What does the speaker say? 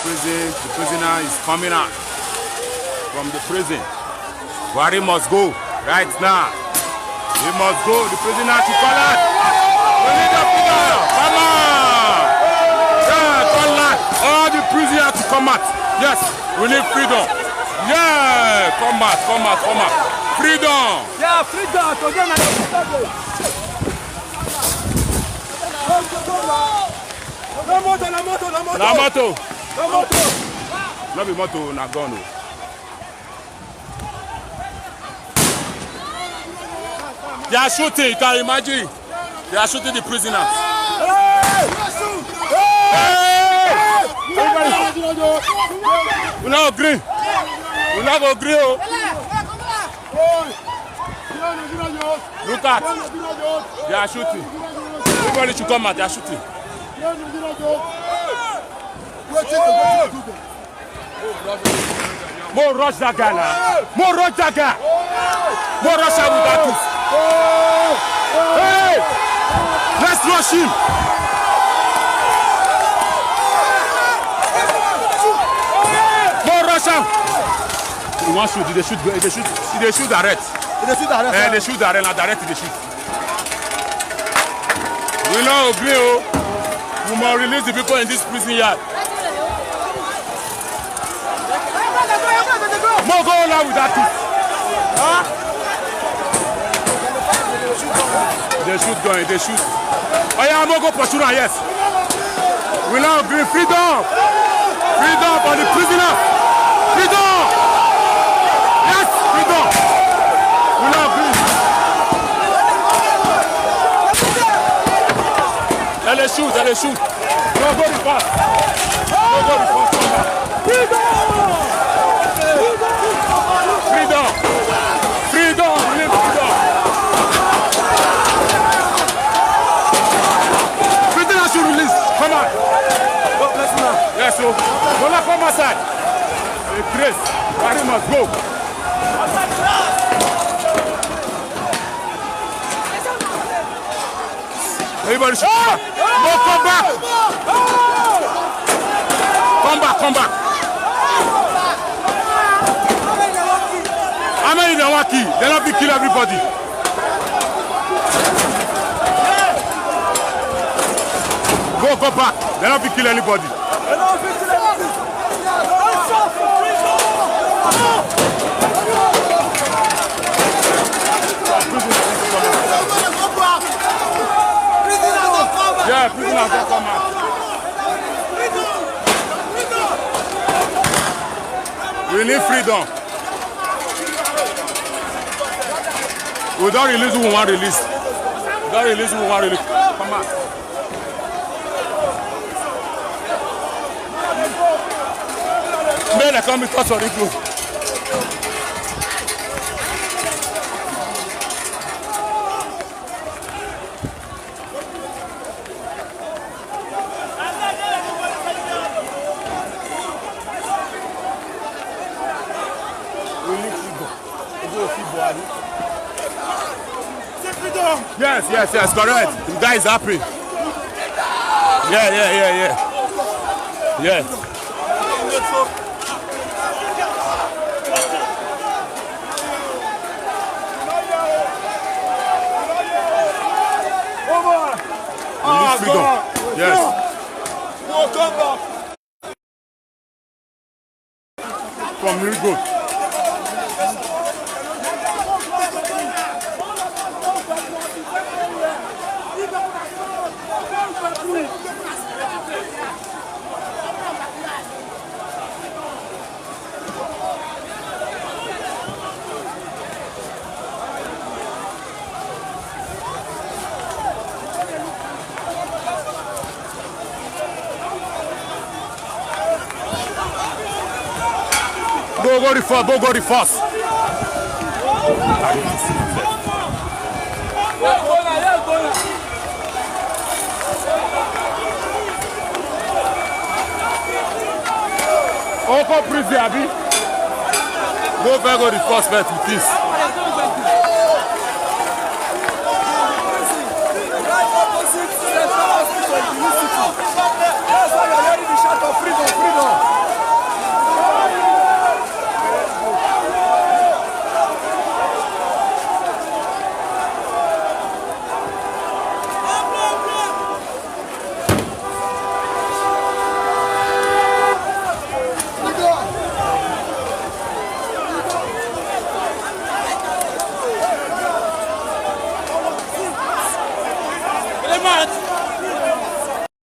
prison. The prisoner is coming out from the prison. Buhari must go right now. He must go. The prisoner to call out. We need the freedom. Come on. Yeah, call out. All the prisoners to come out. Yes, we need freedom. Yeah, come out, come out, come out. Freedom. Yeah, freedom. La moto. No be moto, na gun. They are shooting, you can imagine. They are shooting the prisoners. Hey! We not agree. We not agree. Look at. They are shooting. Everybody should come out. They are shooting. More rush that guy now. More rush that guy. More rush that with that tooth. Hey! Let's rush him. More rush him. He wants to shoot. They shoot direct. They shoot direct. They shoot direct. Now direct they shoot. We now agree. We must release the people in this prison yard. More go on with that too. Huh? They shoot going, they shoot. Oh yeah, I'm going to go pursue now, yes. We now agree freedom. Freedom for the prisoner. Freedom. Yes, freedom. We now agree. Let them shoot, let them shoot. No, go the fast. No, go the fast. Freedom. Freedom! Freedom! We need freedom! Prisoners should release! Come on! God bless you now. Yes, so. Don't come outside! A grace! Buhari must go! Everybody should come back! No, come back! Come back, come back! How many they want to kill? They don't be kill everybody. Go back. They don't be kill anybody. Yeah, prisoners don't come out. We need freedom. We don't release who we want to release. We don't release who we want to release. Come on. May they come because of the group. We need freedom. We go see Buhari. Yes, correct. The guy is happy. Yeah. We need freedom. Yes. No, come back. From really good. Go the first. Open prison, Abi. Go the first with this.